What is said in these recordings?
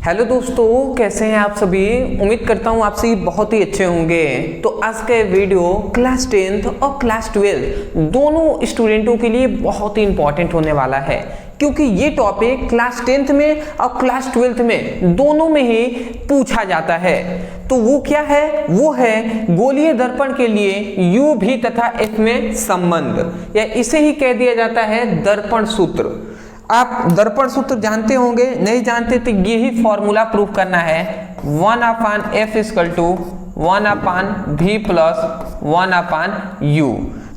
Hello दोस्तों, कैसे हैं आप सभी। उम्मीद करता हूँ आप सभी बहुत ही अच्छे होंगे। तो आज का वीडियो क्लास 10th और क्लास 12 दोनों स्टूडेंटों के लिए बहुत ही इंपॉर्टेंट होने वाला है, क्योंकि ये टॉपिक क्लास 10th में और क्लास 12th में दोनों में ही पूछा जाता है। तो वो क्या है, वो है गोलीय दर्पण के लिए U V तथा F में संबंध, या इसे ही कह दिया जाता है दर्पण सूत्र। आप दर्पण सूत्र जानते होंगे, नहीं जानते तो यही फॉर्मूला प्रूफ करना है 1/f = 1/v + 1/u।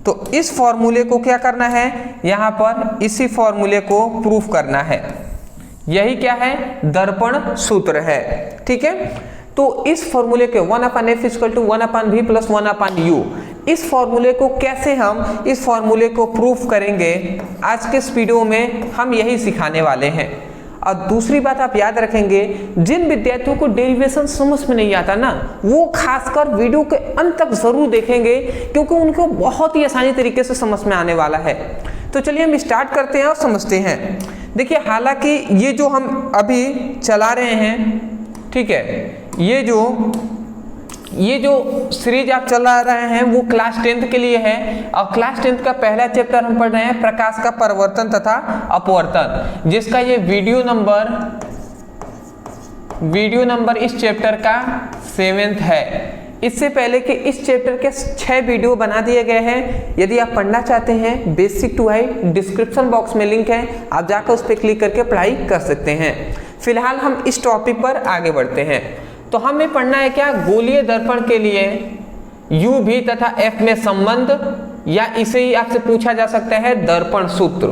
तो इस फॉर्मूले को क्या करना है, यहाँ पर इसी फॉर्मूले को प्रूफ करना है। यही क्या है, दर्पण सूत्र है। ठीक है, तो इस फॉर्मूले के 1/f = 1/v + 1/u, इस फॉर्मूले को कैसे हम इस फॉर्मूले को प्रूफ करेंगे, आज के इस वीडियो में हम यही सिखाने वाले हैं। और दूसरी बात आप याद रखेंगे, जिन विद्यार्थियों को डेरिवेशन समझ में नहीं आता ना, वो खासकर वीडियो के अंत तक जरूर देखेंगे, क्योंकि उनको बहुत ही आसानी तरीके से समझ में आने वाला है। तो चलिए हम स्टार्ट करते हैं और समझते हैं। देखिए, हालांकि ये जो हम अभी चला रहे हैं, ठीक है, ये जो सीरीज आप चला रहे हैं वो क्लास 10th के लिए है। और क्लास 10th का पहला चैप्टर हम पढ़ रहे हैं प्रकाश का परावर्तन तथा अपवर्तन, जिसका ये वीडियो नंबर इस चैप्टर का 7th है। इससे पहले कि इस चैप्टर के 6 वीडियो बना दिए गए हैं। यदि आप पढ़ना चाहते हैं basic to high, description box में लिंक है, आप जाकर उस पर क्लिक करके पढ़ाई कर सकते हैं। फिलहाल हम इस टॉपिक पर आगे बढ़ते हैं। तो हमें पढ़ना है क्या, गोलीय दर्पण के लिए U V तथा F में संबंध, या इसे ही आपसे पूछा जा सकता है दर्पण सूत्र।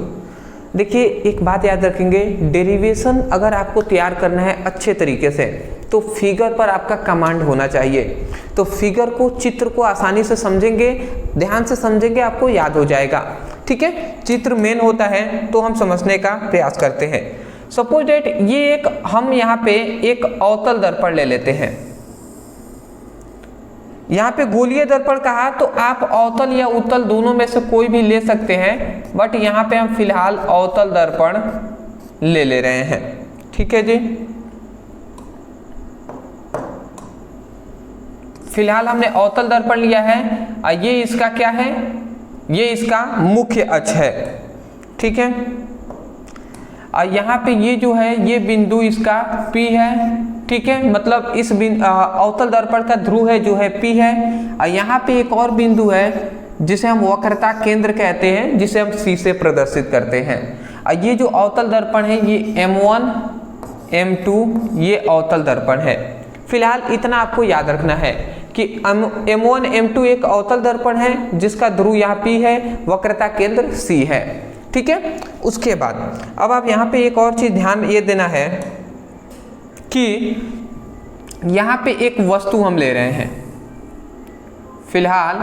देखिए, एक बात याद रखेंगे, डेरिवेशन अगर आपको तैयार करना है अच्छे तरीके से, तो फिगर पर आपका कमांड होना चाहिए। तो फिगर को, चित्र को आसानी से समझेंगे, ध्यान से समझेंगे, आपको याद हो जाएगा। ठीक है, चित्र मेन होता है, तो हम समझने का प्रयास करते हैं। सपोज डेट ये हम यहाँ पे एक अवतल दर्पण ले लेते हैं। यहाँ पे गोलीय दर्पण कहा, तो आप अवतल या उत्तल दोनों में से कोई भी ले सकते हैं, बट यहाँ पे हम फिलहाल अवतल दर्पण ले रहे हैं। ठीक है जी, फिलहाल हमने अवतल दर्पण लिया है। और ये इसका क्या है, ये इसका मुख्य अक्ष है। ठीक है, और यहाँ पे ये जो है, ये बिंदु इसका P है। ठीक है, मतलब इस अवतल दर्पण का ध्रुव है जो है P है। और यहाँ पे एक और बिंदु है जिसे हम वक्रता केंद्र कहते हैं, जिसे हम C से प्रदर्शित करते हैं। और ये जो अवतल दर्पण है, ये M1 M2 ये अवतल दर्पण है। फिलहाल इतना आपको याद रखना है कि M1 M2 एक अवतल दर्पण है जिसका ध्रुव यहाँ P है, वक्रता केंद्र C है। ठीक है, उसके बाद अब आप यहाँ पे एक और चीज ध्यान ये देना है कि यहाँ पे एक वस्तु हम ले रहे हैं। फिलहाल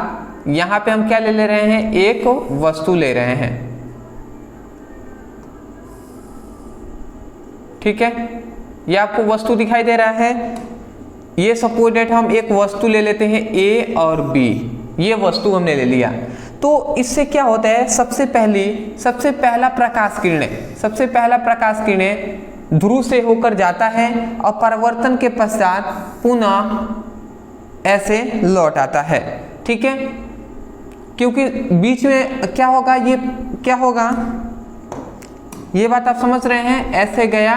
यहाँ पे हम क्या ले रहे हैं, एक वस्तु ले रहे हैं। ठीक है, ये आपको वस्तु दिखाई दे रहा है। ये सपोज डेट हम एक वस्तु ले लेते हैं A और B, ये वस्तु हमने ले लिया। तो इससे क्या होता है, सबसे पहला प्रकाश किरणें ध्रुव से होकर जाता है और परावर्तन के पश्चात पुनः ऐसे लौट आता है। ठीक है, क्योंकि बीच में क्या होगा, ये बात आप समझ रहे हैं, ऐसे गया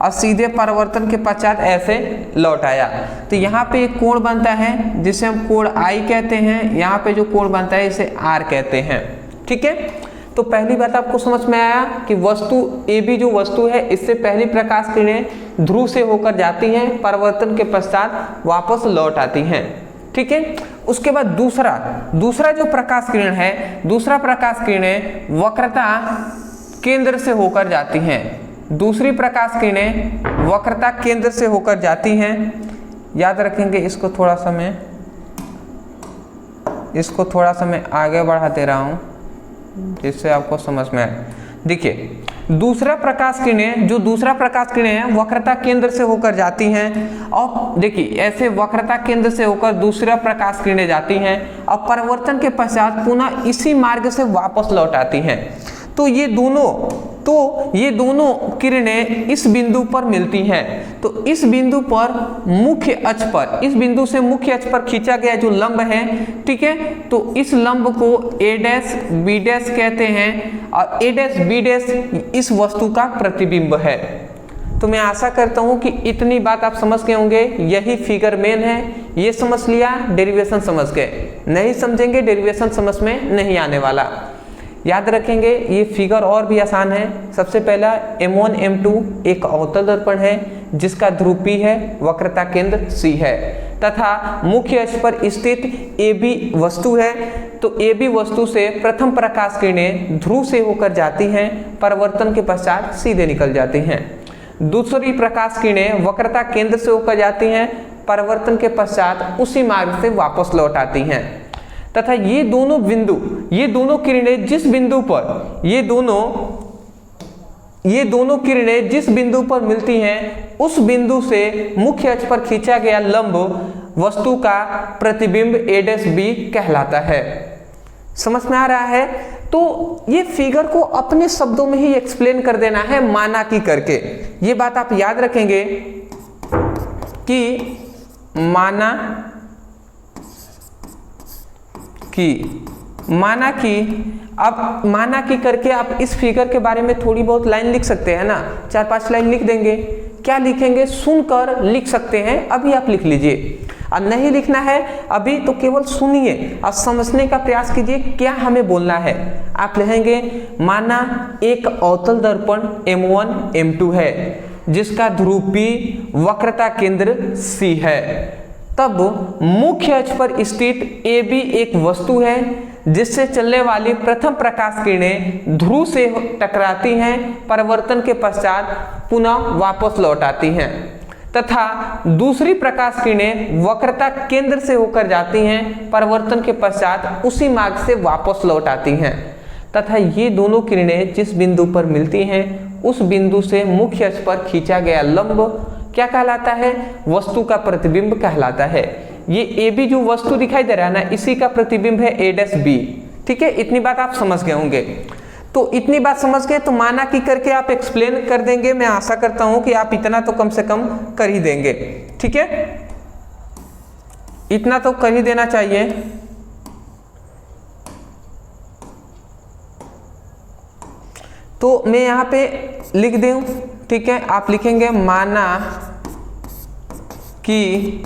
और सीधे परावर्तन के पश्चात ऐसे लौट आया। तो यहाँ पे एक कोण बनता है जिसे हम कोण I कहते हैं। यहाँ पे जो कोण बनता है इसे R कहते हैं। ठीक है, तो पहली बात आपको समझ में आया कि वस्तु AB जो वस्तु है, इससे पहली प्रकाश किरणें ध्रुव से होकर जाती हैं, परावर्तन के पश्चात वापस लौट आती हैं। ठीक है, उसके बाद दूसरा जो प्रकाश किरण है, दूसरा प्रकाश किरणें वक्रता केंद्र से होकर जाती हैं। दूसरी प्रकाश किरणें वक्रता केंद्र से होकर जाती हैं। याद रखेंगे, इसको थोड़ा सा मैं आगे बढ़ा दे रहा हूं जिससे आपको समझ में आए। देखिए, दूसरा प्रकाश किरणें हैं वक्रता केंद्र से होकर जाती हैं। और देखिए, ऐसे वक्रता केंद्र से होकर दूसरा प्रकाश किरणें जाती हैं और परिवर्तन के पश्चात पुनः इसी मार्ग से वापस लौट आती हैं। तो ये दोनों किरणें इस बिंदु पर मिलती हैं। तो इस बिंदु पर मुख्य अक्ष पर, इस बिंदु से मुख्य अक्ष पर खींचा गया जो लंब है, ठीक है, तो इस लंब को a डैश b डैश कहते हैं और a डैश b डैश इस वस्तु का प्रतिबिंब है। तो मैं आशा करता हूं कि इतनी बात आप समझ गए होंगे। यही फिगर मेन है, ये समझ लिया, डेरिवेशन समझ गए। नहीं समझेंगे, डेरिवेशन समझ में नहीं आने वाला। याद रखेंगे ये फिगर और भी आसान है। सबसे पहला M1 M2 एक अवतल दर्पण है जिसका ध्रुव P है, वक्रता केंद्र C है तथा मुख्य अक्ष पर स्थित AB वस्तु है। तो AB वस्तु से प्रथम प्रकाश किरणें ध्रुव से होकर जाती हैं, परावर्तन के पश्चात सीधे निकल जाती हैं। दूसरी प्रकाश किरणें वक्रता केंद्र से होकर जाती हैं, परावर्तन के पश्चात उसी मार्ग से वापस लौट आती हैं तथा ये दोनों किरणें जिस बिंदु पर ये दोनों किरणें जिस बिंदु पर मिलती हैं उस बिंदु से मुख्य अक्ष पर खींचा गया लंब वस्तु का प्रतिबिंब a डैश b कहलाता है। समझ में आ रहा है? तो ये फिगर को अपने शब्दों में ही एक्सप्लेन कर देना है माना की करके। ये बात आप याद रखेंगे कि माना की अब माना की करके आप इस फिगर के बारे में थोड़ी बहुत लाइन लिख सकते हैं ना, 4-5 लाइन लिख देंगे। क्या लिखेंगे? सुनकर लिख सकते हैं, अभी आप लिख लीजिए। अब नहीं लिखना है अभी तो केवल सुनिए और समझने का प्रयास कीजिए क्या हमें बोलना है। आप लिखेंगे माना एक अवतल दर्पण M1 M2 है जिसका ध्रुव P वक्रता केंद्र C है। तब मुख्य अक्ष पर स्थित AB एक वस्तु है जिससे चलने वाली प्रथम प्रकाश किरणें ध्रुव से टकराती हैं, परावर्तन के पश्चात पुनः वापस लौट आती हैं तथा दूसरी प्रकाश किरणें वक्रता केंद्र से होकर जाती हैं, परावर्तन के पश्चात उसी मार्ग से वापस लौट आती हैं तथा ये दोनों किरणें जिस बिंदु पर मिलती हैं उस बिंदु से मुख्य अक्ष पर खींचा गया लंब क्या कहलाता है? वस्तु का प्रतिबिंब कहलाता है। ये AB जो वस्तु दिखाई दे रहा है ना, इसी का प्रतिबिंब है a डैश b। ठीक है, इतनी बात आप समझ गए होंगे। तो इतनी बात समझ गए तो माना की करके आप एक्सप्लेन कर देंगे। मैं आशा करता हूं कि आप इतना तो कम से कम कर ही देंगे। ठीक है, इतना तो कर ही देना चाहिए। तो मैं यहाँ पे लिख दूं, ठीक है, आप लिखेंगे माना कि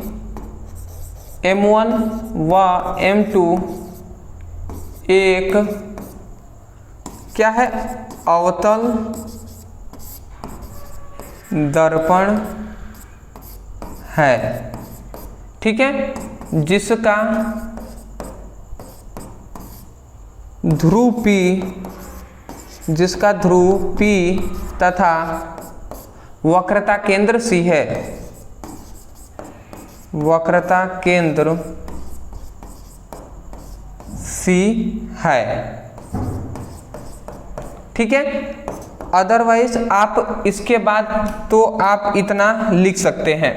M1 व M2 एक क्या है? अवतल दर्पण है, ठीक है, जिसका ध्रुव P तथा वक्रता केंद्र C है। वक्रता केंद्र C है, ठीक है। अदरवाइज आप इसके बाद तो आप इतना लिख सकते हैं।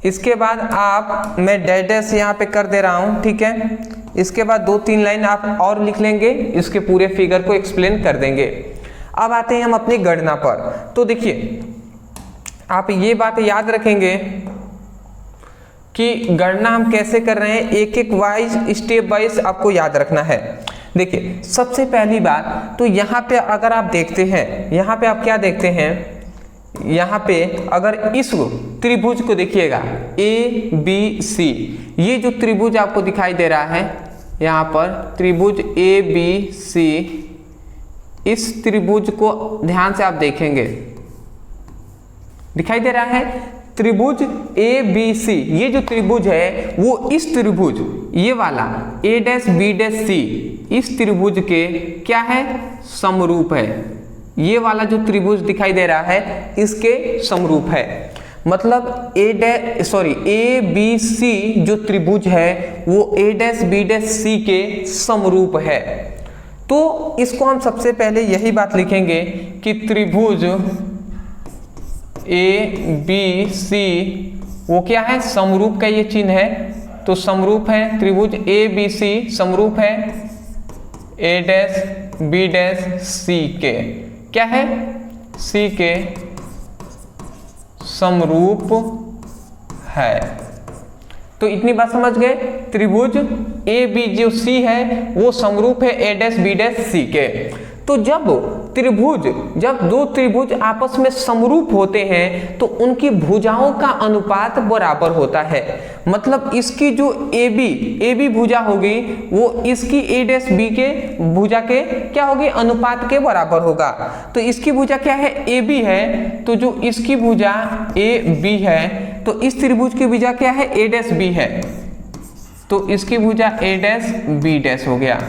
इसके बाद आप मैं डैश यहाँ पे कर दे रहा हूँ, ठीक है। इसके बाद 2-3 लाइन आप और लिख लेंगे, इसके पूरे फिगर को एक्सप्लेन कर देंगे। अब आते हैं हम अपनी गणना पर। तो देखिए आप ये बात याद रखेंगे कि गणना हम कैसे कर रहे हैं, एक वाइज स्टेप वाइज आपको याद रखना है। देखिए सबसे पहली बात तो यहाँ पे अगर आप देखते हैं, यहाँ पे आप क्या देखते हैं, यहाँ पे अगर इस त्रिभुज को देखिएगा ABC, ये जो त्रिभुज आपको दिखाई दे रहा है यहाँ पर त्रिभुज ABC, इस त्रिभुज को ध्यान से आप देखेंगे, दिखाई दे रहा है त्रिभुज ABC। ये जो त्रिभुज है वो इस त्रिभुज ये वाला A dash B dash C इस त्रिभुज के क्या है? समरूप है। ये वाला जो त्रिभुज दिखाई दे रहा है इसके समरूप है। मतलब ABC जो त्रिभुज है वो A dash B dash C के समरूप है। तो इसको हम सबसे पहले यही बात लिखेंगे कि त्रिभुज ABC वो क्या है? समरूप का ये चिन्ह है, तो समरूप है त्रिभुज ABC, समरूप है A dash b dash C के क्या है, सी के समरूप है। तो इतनी बात समझ गए, त्रिभुज ए बी जो सी है वो समरूप है ए डैश बी डैश सी के। तो जब दो त्रिभुज आपस में समरूप होते हैं तो उनकी भुजाओं का अनुपात बराबर होता है। मतलब इसकी जो ए बी भुजा होगी वो इसकी ए डैश बी के भुजा के क्या होगी, अनुपात के बराबर होगा। तो इसकी भुजा क्या है, ए बी है, तो जो इसकी भुजा ए बी है तो इस त्रिभुज की भुजा क्या है, ए डैश बी है, तो इसकी भुजा ए डैश बी डैश हो गया,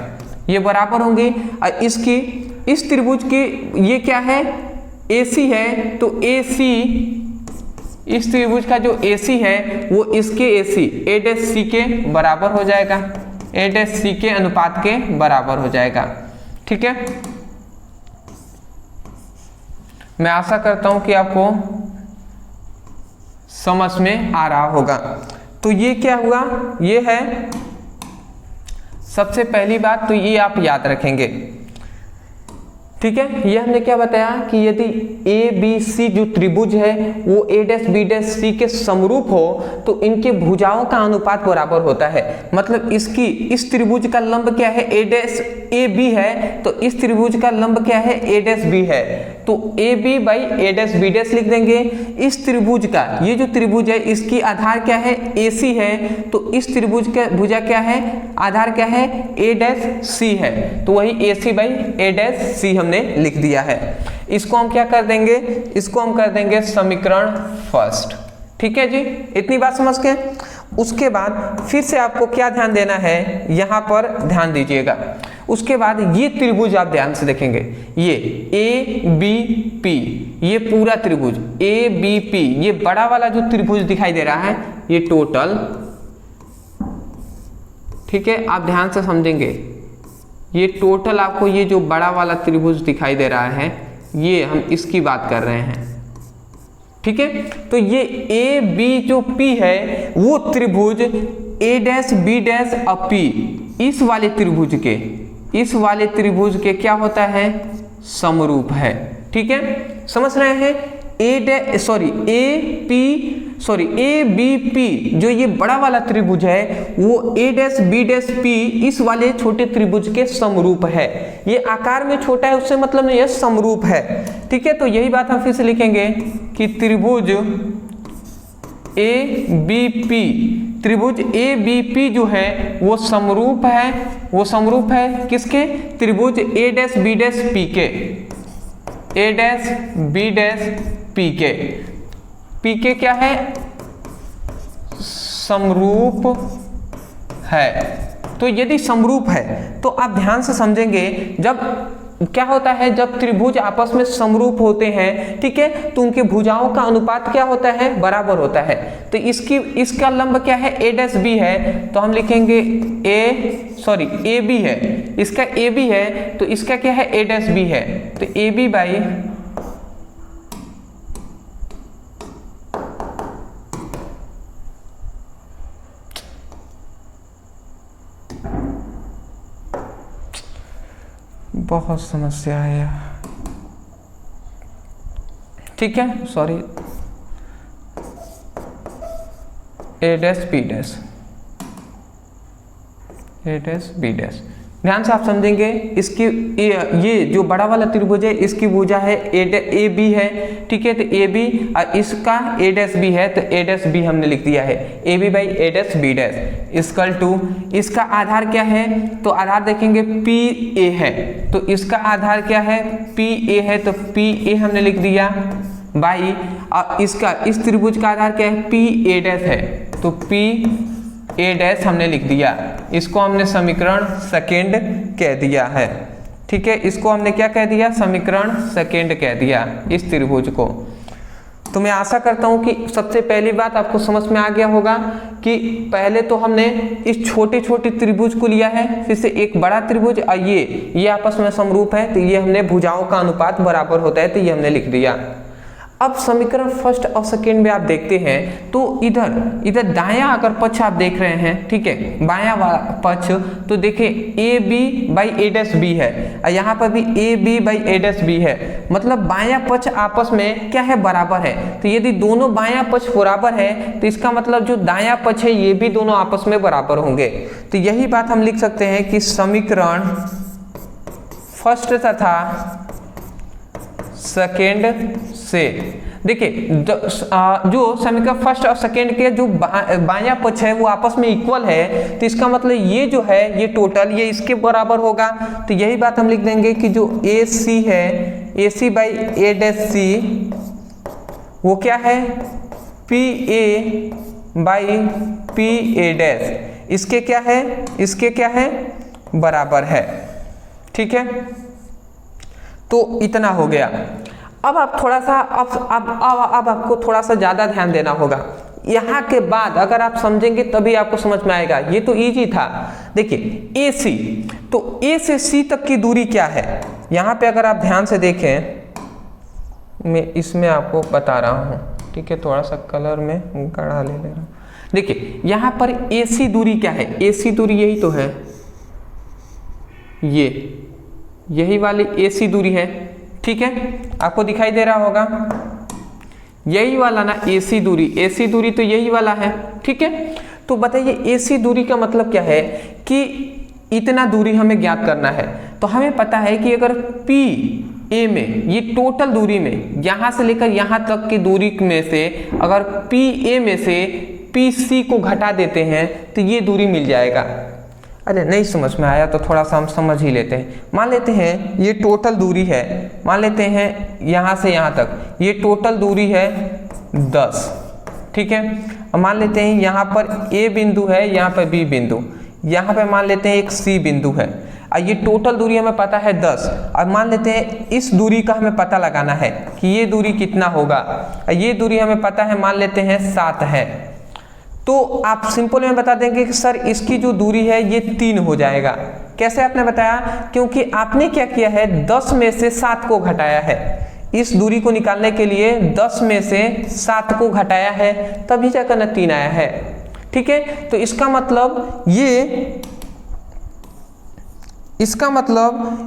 ये बराबर होंगे। और इसकी इस त्रिभुज की ये क्या है, AC है, तो AC इस त्रिभुज का जो AC है वो इसके AC ए डैश सी के बराबर हो जाएगा, ए डैश सी के अनुपात के बराबर हो जाएगा। ठीक है, मैं आशा करता हूं कि आपको समझ में आ रहा होगा। तो ये क्या हुआ, ये है सबसे पहली बात, तो ये आप याद रखेंगे। ठीक है, ये हमने क्या बताया कि यदि ए बी सी जो त्रिभुज है वो ए डैश बी डैश सी के समरूप हो तो इनके भुजाओं का अनुपात बराबर होता है। मतलब इस त्रिभुज का लंब क्या है, ए डैश ए बी है, तो इस त्रिभुज का लंब क्या है, ए डैश बी है, तो a b by a dash b dash लिख देंगे। इस त्रिभुज का ये जो त्रिभुज है इसकी आधार क्या है, ए सी है, तो इस त्रिभुज का भुजा क्या है, आधार क्या है, ए डैश सी है, तो वही ए सी बाई ए डैश सी हमने लिख दिया है। इसको हम क्या कर देंगे, इसको हम कर देंगे समीकरण फर्स्ट। ठीक है जी, इतनी बात समझ के उसके बाद फिर से आपको क्या ध्यान देना है, यहां पर ध्यान दीजिएगा। उसके बाद ये त्रिभुज आप ध्यान से देखेंगे, ये ए बी पी, ये पूरा त्रिभुज ए बी पी, ये बड़ा वाला जो त्रिभुज दिखाई दे रहा है ये टोटल, ठीक है, आप ध्यान से समझेंगे, ये टोटल आपको ये जो बड़ा वाला त्रिभुज दिखाई दे रहा है ये हम इसकी बात कर रहे हैं। ठीक है, तो ये ए बी जो पी है वो त्रिभुज ए डैश बी डैश और पी इस वाले त्रिभुज के क्या होता है, समरूप है। ठीक है, समझ रहे हैं, ए बी पी जो ये बड़ा वाला त्रिभुज है वो ए डैश बी डैश पी इस वाले छोटे त्रिभुज के समरूप है। ये आकार में छोटा है उससे मतलब नहीं है, समरूप है। ठीक है, तो यही बात हम फिर से लिखेंगे कि त्रिभुज ए बी पी जो है वो समरूप है किसके, त्रिभुज ए डैश बी डैश पी के, ए डैश बी डैश पी के क्या है, समरूप है। तो यदि समरूप है तो आप ध्यान से समझेंगे, जब क्या होता है, जब त्रिभुज आपस में समरूप होते हैं, ठीक है, तो उनके भुजाओं का अनुपात क्या होता है, बराबर होता है। तो इसका लंब क्या है, ए डैश बी है, तो हम लिखेंगे ए बी है, इसका ए बी है तो इसका क्या है, ए डैश बी है, तो ए बी बाई बहुत समस्या है यार। ठीक है, सॉरी, ए डैश बी डैश, ए डैश बी डैश, ध्यान से आप समझेंगे। इसकी ये जो बड़ा वाला त्रिभुज है इसकी भुजा है ए बी है, ठीक है, तो ए बी, और इसका ए डैश बी है तो ए डैश बी हमने लिख दिया है, a b by a dash b dash equal to, इसका आधार क्या है, तो आधार देखेंगे पी ए है, तो इसका आधार क्या है, पी ए है, तो पी ए हमने लिख दिया बाई, और इसका इस त्रिभुज का आधार क्या है, पी ए डैश है, तो पी ए डैश हमने लिख दिया। इसको हमने समीकरण सेकेंड कह दिया है। ठीक है, इसको हमने क्या कह दिया, समीकरण सेकेंड कह दिया इस त्रिभुज को। तो मैं आशा करता हूं कि सबसे पहली बात आपको समझ में आ गया होगा कि पहले तो हमने इस छोटे छोटे त्रिभुज को लिया है, फिर से एक बड़ा त्रिभुज, और ये आपस में समरूप है, तो ये हमने भुजाओं का अनुपात बराबर होता है, तो ये हमने लिख दिया। अब समीकरण फर्स्ट और सेकेंड में आप देखते हैं तो इधर दायां अगर पक्ष आप देख रहे हैं, ठीक है, बायां पक्ष, तो देखिए a b by a dash b है और यहाँ पर भी a b by a dash b है, मतलब बायां पक्ष आपस में क्या है, बराबर है। तो यदि दोनों बायां पक्ष बराबर है तो इसका मतलब जो दायां पक्ष है ये भी दोनों आपस में बराबर होंगे। तो यही बात हम लिख सकते हैं कि समीकरण फर्स्ट तथा सेकेंड से, देखिए जो समीकरण फर्स्ट और सेकेंड के जो बायां पक्ष है वो आपस में इक्वल है, तो इसका मतलब ये जो है ये टोटल ये इसके बराबर होगा। तो यही बात हम लिख देंगे कि जो ए सी है, ए सी बाई ए डैश सी, वो क्या है, P A by P A dash, इसके क्या है, इसके क्या है, बराबर है। ठीक है, तो इतना हो गया। अब आप थोड़ा सा अब आपको थोड़ा सा ज़्यादा ध्यान देना होगा। यहाँ के बाद अगर आप समझेंगे तभी आपको समझ में आएगा। ये तो इजी था। देखिए ए सी, तो ए से सी तक की दूरी क्या है, यहाँ पे अगर आप ध्यान से देखें, मैं इसमें आपको बता रहा हूँ, ठीक है, थोड़ा सा कलर में गाढ़ा ले रहा हूँ। देखिए यहाँ पर ए सी दूरी क्या है, ए सी दूरी यही तो है, यही वाली ए सी दूरी है। ठीक है, आपको दिखाई दे रहा होगा यही वाला ना AC दूरी, AC दूरी तो यही वाला है। ठीक है, तो बताइए AC दूरी का मतलब क्या है कि इतना दूरी हमें ज्ञात करना है। तो हमें पता है कि अगर PA में, ये टोटल दूरी में, यहाँ से लेकर यहाँ तक की दूरी में से अगर PA में से PC को घटा देते हैं तो ये दूरी मिल जाएगा। अरे नहीं समझ में आया तो थोड़ा सा हम समझ ही लेते हैं। मान लेते हैं ये टोटल दूरी है, मान लेते हैं यहाँ से यहाँ तक ये टोटल दूरी है 10। ठीक है, अब मान लेते हैं यहाँ पर A बिंदु है, यहाँ पर B बिंदु, यहाँ पे मान लेते हैं एक C बिंदु है, और ये टोटल दूरी हमें पता है 10। अब मान लेते हैं इस दूरी का हमें पता लगाना है कि ये दूरी कितना होगा, और ये दूरी हमें पता है, मान लेते हैं 7 है। तो आप सिंपल में बता देंगे कि सर इसकी जो दूरी है ये 3 हो जाएगा। कैसे आपने बताया, क्योंकि आपने क्या किया है, 10 में से 7 को घटाया है। इस दूरी को निकालने के लिए 10 में से 7 को घटाया है, तभी जाकर न 3 आया है। ठीक है, तो इसका मतलब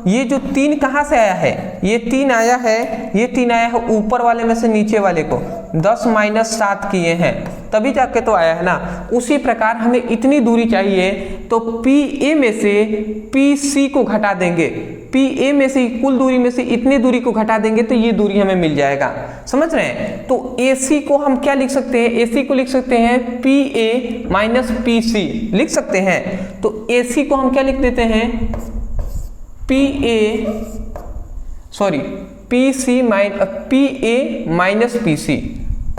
ये जो 3 कहाँ से आया है, ये 3 आया है, ये 3 आया है ऊपर वाले में से नीचे वाले को 10 माइनस 7 किए हैं, तभी जाके तो आया है ना। उसी प्रकार हमें इतनी दूरी चाहिए, तो PA में से PC को घटा देंगे, PA में से कुल दूरी में से इतनी दूरी को घटा देंगे तो ये दूरी हमें मिल जाएगा। समझ रहे हैं? तो AC को हम क्या लिख सकते हैं, AC को लिख सकते हैं PA माइनस PC लिख सकते हैं। तो AC को हम क्या लिख देते हैं, PA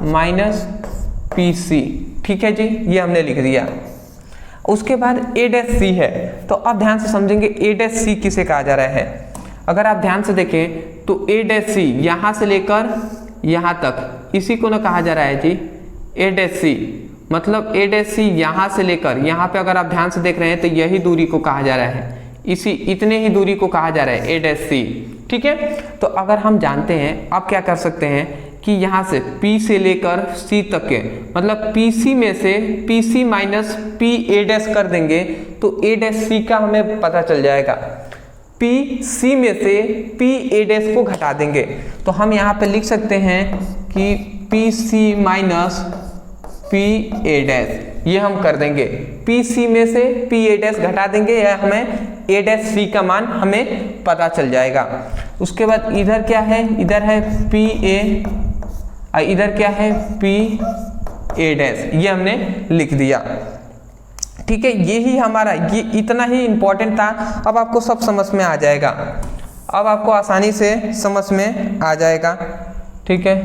माइनस PC। ठीक है जी, ये हमने लिख दिया। उसके बाद A' C है, तो अब ध्यान से समझेंगे A' C किसे कहा जा रहा है। अगर आप ध्यान से देखें तो A' C यहाँ से लेकर यहाँ तक, इसी को ना कहा जा रहा है जी A' C, मतलब A' C यहाँ से लेकर यहाँ पे अगर आप ध्यान से देख रहे हैं तो यही दूरी को कहा जा रहा है, इतने ही दूरी को कहा जा रहा है A' C। ठीक है, तो अगर हम जानते हैं, अब क्या कर सकते हैं कि यहाँ से P से लेकर C तक के, मतलब PC में से PC माइनस PA' कर देंगे तो A' C का हमें पता चल जाएगा। PC में से PA' को घटा देंगे तो हम यहाँ पे लिख सकते हैं कि PC माइनस PA', ये हम कर देंगे। PC में से PA' घटा देंगे, या हमें A' C का मान हमें पता चल जाएगा। उसके बाद इधर क्या है, इधर है PA, इधर क्या है PA', ये हमने लिख दिया। ठीक है, यही हमारा, ये इतना ही इंपॉर्टेंट था। अब आपको सब समझ में आ जाएगा, अब आपको आसानी से समझ में आ जाएगा। ठीक है,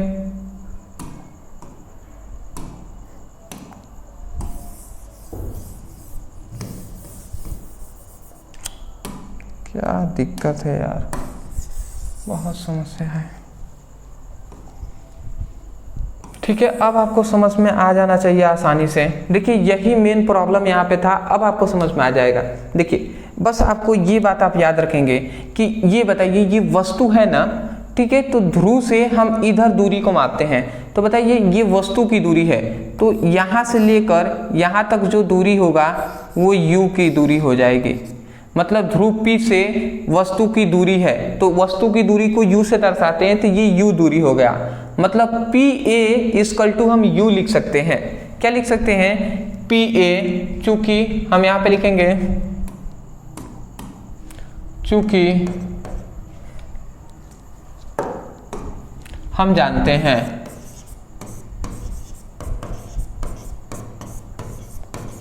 क्या दिक्कत है यार, बहुत समस्या है। ठीक है, अब आपको समझ में आ जाना चाहिए आसानी से। देखिए यही मेन प्रॉब्लम यहाँ पे था, अब आपको समझ में आ जाएगा। देखिए बस आपको ये बात आप याद रखेंगे कि ये बताइए, ये वस्तु है ना, ठीक है, तो ध्रुव से हम इधर दूरी को मापते हैं। तो बताइए ये वस्तु की दूरी है, तो यहाँ से लेकर यहाँ तक जो दूरी होगा वो u की दूरी हो जाएगी। मतलब ध्रुव P से वस्तु की दूरी है, तो वस्तु की दूरी को u से दर्शाते हैं, तो ये u दूरी हो गया। मतलब PA इक्वल टू हम u लिख सकते हैं। क्या लिख सकते हैं? PA, चूंकि हम यहाँ पे लिखेंगे चूंकि हम जानते हैं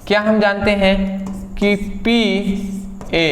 क्या हम जानते हैं कि PA,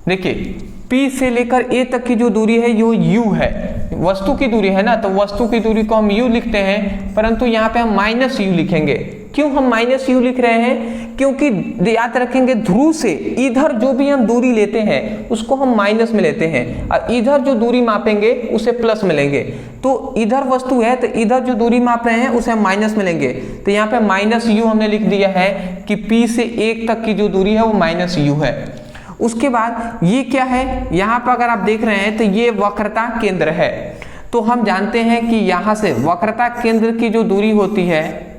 देखिए P से लेकर A तक की जो दूरी है वो u है, वस्तु की दूरी है ना, तो वस्तु की दूरी को हम u लिखते हैं, परंतु यहाँ पे हम माइनस u लिखेंगे। क्यों हम माइनस u लिख रहे हैं? क्योंकि याद रखेंगे ध्रुव से इधर जो भी हम दूरी लेते हैं उसको हम माइनस में लेते हैं, और इधर जो दूरी मापेंगे उसे प्लस में लेंगे। तो इधर वस्तु है तो इधर जो दूरी माप रहे हैं उसे हम माइनस में लेंगे। तो यहाँ पे माइनस u हमने लिख दिया है कि P से 1 तक की जो दूरी है वो माइनस u है। उसके बाद ये क्या है, यहाँ पर अगर आप देख रहे हैं तो ये वक्रता केंद्र है। तो हम जानते हैं कि यहाँ से वक्रता केंद्र की जो दूरी होती है,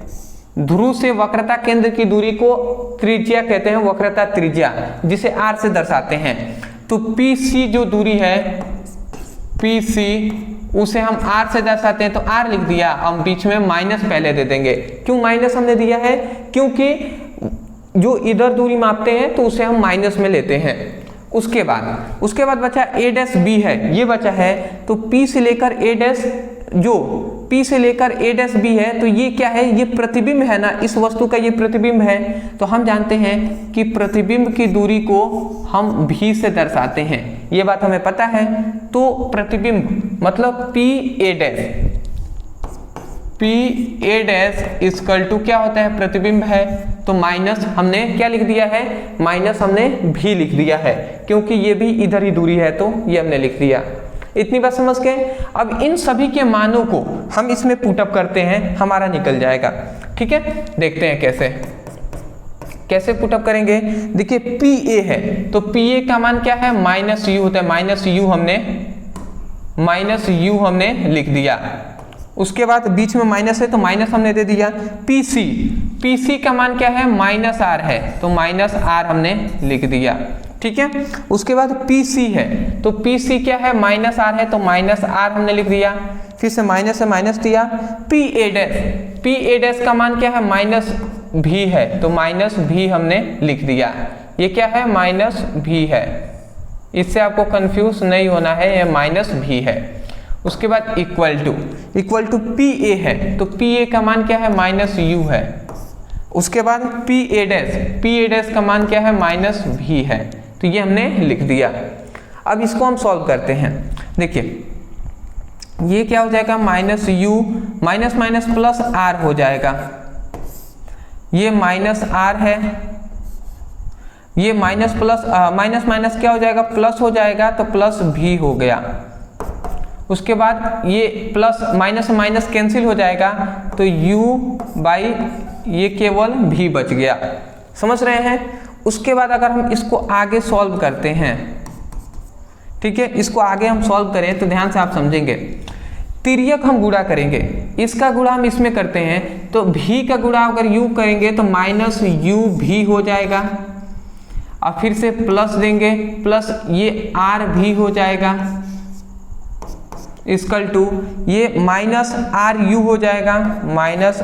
ध्रुव से वक्रता केंद्र की दूरी को त्रिज्या कहते हैं, वक्रता त्रिज्या, जिसे r से दर्शाते हैं। तो PC जो दूरी है PC, उसे हम r से दर्शाते हैं, तो r लिख दिया। हम बीच में माइनस पहले दे देंगे। क्यों माइनस हमने दिया है? क्योंककि जो इधर दूरी मापते हैं तो उसे हम माइनस में लेते हैं। उसके बाद बचा a डैश b है, ये बचा है। तो P से लेकर a डैश, जो P से लेकर a डैश b है, तो ये क्या है? ये प्रतिबिंब है ना, इस वस्तु का ये प्रतिबिंब है। तो हम जानते हैं कि प्रतिबिंब की दूरी को हम v से दर्शाते हैं, ये बात हमें पता है। तो प्रतिबिंब मतलब PA डैश इक्वल टू क्या होता है? प्रतिबिंब है। तो माइनस हमने क्या लिख दिया है? माइनस हमने भी लिख दिया है, क्योंकि ये भी इधर ही दूरी है, तो ये हमने लिख दिया। इतनी बात समझ गए? अब इन सभी के मानों को हम इसमें पुटअप करते हैं, हमारा निकल जाएगा। ठीक है, देखते हैं कैसे पुटअप करेंगे। देखिए PA है, तो PA का मान क्या है? माइनस u होता है। माइनस u हमने लिख दिया। उसके बाद बीच में माइनस है तो माइनस हमने दे दिया। PC का मान क्या है? माइनस r है, तो माइनस r हमने लिख दिया। ठीक है, उसके बाद PC है, तो PC क्या है? माइनस r है, तो माइनस r हमने लिख दिया। फिर से माइनस से माइनस दिया। PA डैश का मान क्या है? माइनस भी है, तो माइनस भी हमने लिख दिया। ये क्या है? माइनस भी है, इससे आपको कंफ्यूज नहीं होना है, ये माइनस भी है। उसके बाद इक्वल टू PA है, तो PA का मान क्या है? माइनस u है। उसके बाद PA डैश का मान क्या है? माइनस भी है, तो ये हमने लिख दिया। अब इसको हम सॉल्व करते हैं। देखिए ये क्या हो जाएगा? Minus u minus minus plus r हो जाएगा। ये माइनस r है, ये माइनस प्लस माइनस माइनस क्या हो जाएगा? प्लस हो जाएगा, तो प्लस भी हो गया। उसके बाद ये प्लस माइनस माइनस कैंसिल हो जाएगा, तो u बाई ये केवल भी बच गया। समझ रहे हैं? उसके बाद अगर हम इसको आगे सॉल्व करते हैं, ठीक है, इसको आगे हम सॉल्व करें तो ध्यान से आप समझेंगे। तिर्यक हम गुणा करेंगे, इसका गुणा हम इसमें करते हैं, तो भी का गुणा अगर u करेंगे तो माइनस u भी हो जाएगा, और फिर से प्लस देंगे, प्लस ये r भी हो जाएगा, इक्वल टू ये माइनस ru हो जाएगा, माइनस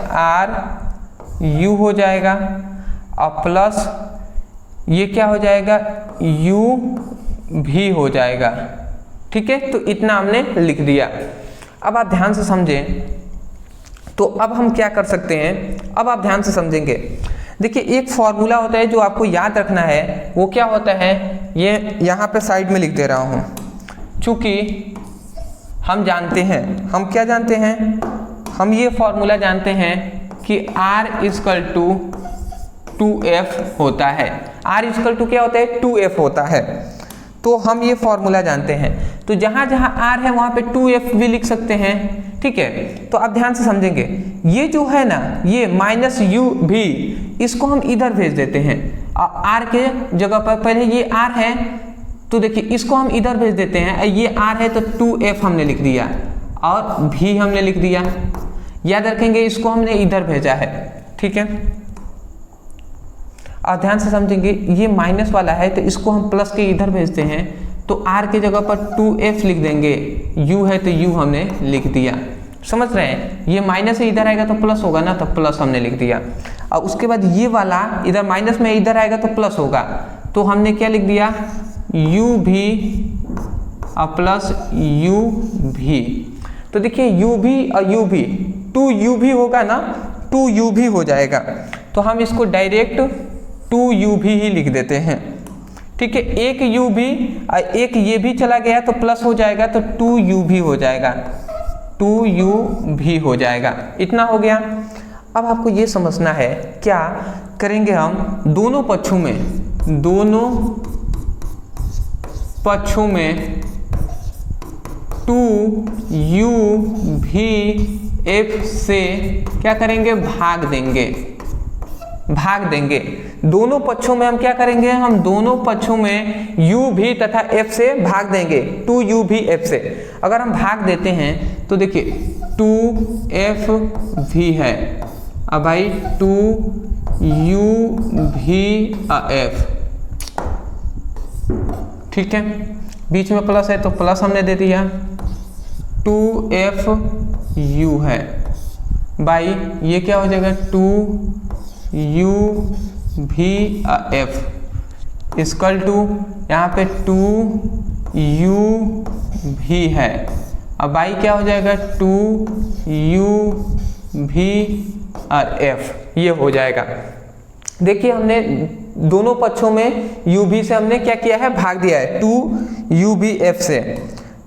ru हो जाएगा, और प्लस ये क्या हो जाएगा? u भी हो जाएगा। ठीक है, तो इतना हमने लिख दिया। अब आप ध्यान से समझें, तो अब हम क्या कर सकते हैं? अब आप ध्यान से समझेंगे। देखिए एक फॉर्मूला होता है जो आपको याद रखना है, वो क्या होता है? ये यहाँ पे साइड में लिख दे रहा हूँ। चूंकि हम जानते हैं, हम क्या जानते हैं? हम ये फॉर्मूला जानते हैं कि r इक्वल टू 2f होता है। r इक्वल टू क्या होता है? 2f होता है। तो हम ये फॉर्मूला जानते हैं, तो जहाँ जहाँ r है वहाँ पे 2f भी लिख सकते हैं। ठीक है, तो आप ध्यान से समझेंगे। ये जो है ना, ये माइनस u भी, इसको हम इधर भेज देते हैं। r के जगह पर पहले ये r है, तो देखिए इसको हम इधर भेज देते हैं, ये r है तो 2f हमने लिख दिया और v हमने लिख दिया। याद रखेंगे इसको हमने इधर भेजा है, ठीक है। और ध्यान से समझेंगे, ये माइनस वाला है तो इसको हम प्लस के इधर भेजते हैं, तो r की जगह पर 2f लिख देंगे, u है तो u हमने लिख दिया। समझ रहे हैं, ये माइनस से इधर आएगा तो प्लस होगा ना, तो प्लस हमने लिख दिया। और उसके बाद ये वाला इधर माइनस में इधर आएगा तो प्लस होगा, तो हमने क्या लिख दिया, u भी और प्लस u भी। तो देखिए u भी और u भी, 2u भी होगा ना, 2u भी हो जाएगा, तो हम इसको डायरेक्ट 2u भी ही लिख देते हैं, ठीक है। एक u भी और एक ये भी चला गया तो प्लस हो जाएगा, तो 2u भी हो जाएगा, 2u भी हो जाएगा। इतना हो गया। अब आपको ये समझना है, क्या करेंगे हम, दोनों पक्षों में 2u भी f से क्या करेंगे, भाग देंगे। दोनों पक्षों में हम क्या करेंगे, हम दोनों पक्षों में u भी तथा f से भाग देंगे, 2u भी f से। अगर हम भाग देते हैं तो देखिए 2f भी है, अब भाई 2u भी f, ठीक है। बीच में प्लस है तो प्लस हमने दे दिया, 2fu है भाई, ये क्या हो जाएगा, 2u भी f इक्वल टू यहाँ पे 2u भी है, अब भाई क्या हो जाएगा, 2u भी f, ये हो जाएगा। देखिए हमने दोनों पक्षों में u भी से हमने क्या किया है, भाग दिया है 2u भी f से।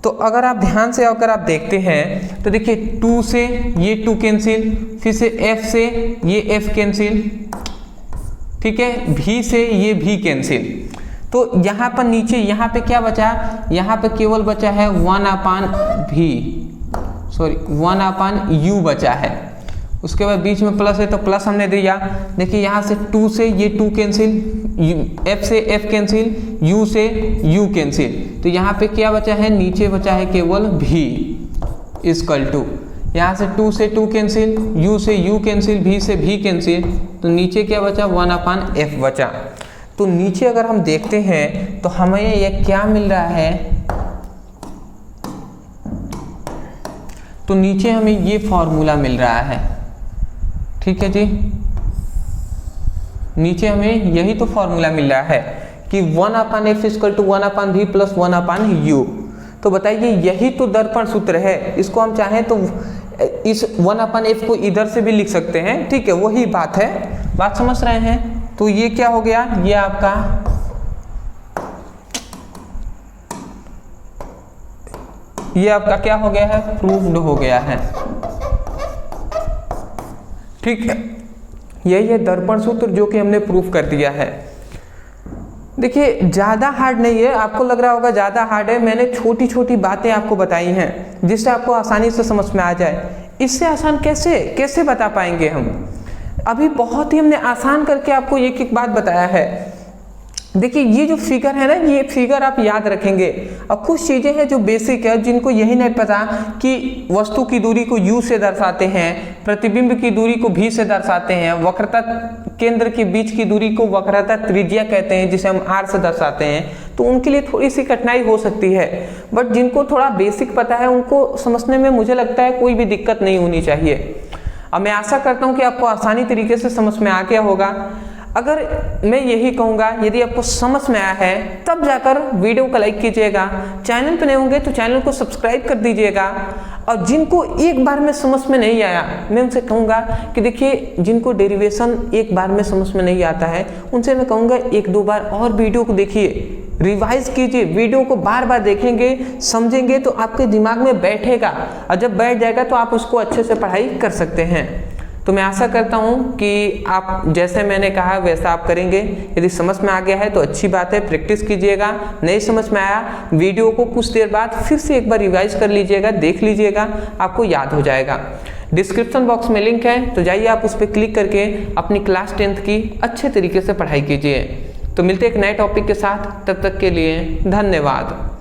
तो अगर आप ध्यान से अगर आप देखते हैं तो देखिए 2 से ये 2 कैंसिल, फिर से f से ये f कैंसिल, ठीक है, v से ये v कैंसिल। तो यहाँ पर नीचे यहाँ पे क्या बचा, यहाँ पे केवल बचा है 1/u बचा है। उसके बाद बीच में प्लस है तो प्लस हमने दिया। देखिए यहाँ से 2 से ये 2 कैंसिल, f से f कैंसिल, u से u कैंसिल, तो यहाँ पे क्या बचा है, नीचे बचा है केवल v इक्वल टू, यहाँ से 2 से 2 कैंसिल, u से u कैंसिल, v से v कैंसिल, तो नीचे क्या बचा, 1/f बचा। तो नीचे अगर हम देखते हैं तो हमें यह क्या मिल रहा है, तो नीचे हमें ये फॉर्मूला मिल रहा है, ठीक है जी। नीचे हमें यही तो फॉर्मूला मिल रहा है कि 1/f equal to 1/v plus 1/u। तो बताइए यही तो दर्पण सूत्र है। इसको हम चाहें तो इस 1/f को इधर से भी लिख सकते हैं, ठीक है, वही बात है। बात समझ रहे हैं। तो ये क्या हो गया, ये आपका क्या हो गया है, प्रूव्ड हो गया है, ठीक है। यही है दर्पण सूत्र जो कि हमने प्रूफ कर दिया है। देखिए ज़्यादा हार्ड नहीं है, आपको लग रहा होगा ज़्यादा हार्ड है, मैंने छोटी छोटी बातें आपको बताई हैं जिससे आपको आसानी से समझ में आ जाए। इससे आसान कैसे बता पाएंगे हम, अभी बहुत ही हमने आसान करके आपको एक एक बात बताया है। देखिए ये जो फिगर है ना, ये फिगर आप याद रखेंगे। अब कुछ चीज़ें हैं जो बेसिक है, जिनको यही नहीं पता कि वस्तु की दूरी को u से दर्शाते हैं, प्रतिबिंब की दूरी को v से दर्शाते हैं, वक्रता केंद्र के बीच की दूरी को वक्रता त्रिज्या कहते हैं जिसे हम r से दर्शाते हैं। तो उनके लिए थोड़ी सी कठिनाई हो सकती है, बट जिनको थोड़ा बेसिक पता है उनको समझने में मुझे लगता है कोई भी दिक्कत नहीं होनी चाहिए। अब मैं आशा करता हूँ कि आपको आसानी तरीके से समझ में आ गया होगा। अगर मैं यही कहूँगा, यदि आपको समझ में आया है तब जाकर वीडियो को लाइक कीजिएगा, चैनल पर नए होंगे तो चैनल को सब्सक्राइब कर दीजिएगा। और जिनको एक बार में समझ में नहीं आया, मैं उनसे कहूँगा कि देखिए जिनको डेरिवेशन एक बार में समझ में नहीं आता है, उनसे मैं कहूँगा 1-2 बार और वीडियो को देखिए, रिवाइज कीजिए। वीडियो को बार बार देखेंगे, समझेंगे तो आपके दिमाग में बैठेगा, और जब बैठ जाएगा तो आप उसको अच्छे से पढ़ाई कर सकते हैं। तो मैं आशा करता हूँ कि आप जैसे मैंने कहा वैसा आप करेंगे। यदि समझ में आ गया है तो अच्छी बात है, प्रैक्टिस कीजिएगा। नहीं समझ में आया, वीडियो को कुछ देर बाद फिर से एक बार रिवाइज कर लीजिएगा, देख लीजिएगा, आपको याद हो जाएगा। डिस्क्रिप्शन बॉक्स में लिंक है, तो जाइए आप उस पर क्लिक करके अपनी क्लास 10th की अच्छे तरीके से पढ़ाई कीजिए। तो मिलते हैं एक नए टॉपिक के साथ, तब तक के लिए धन्यवाद।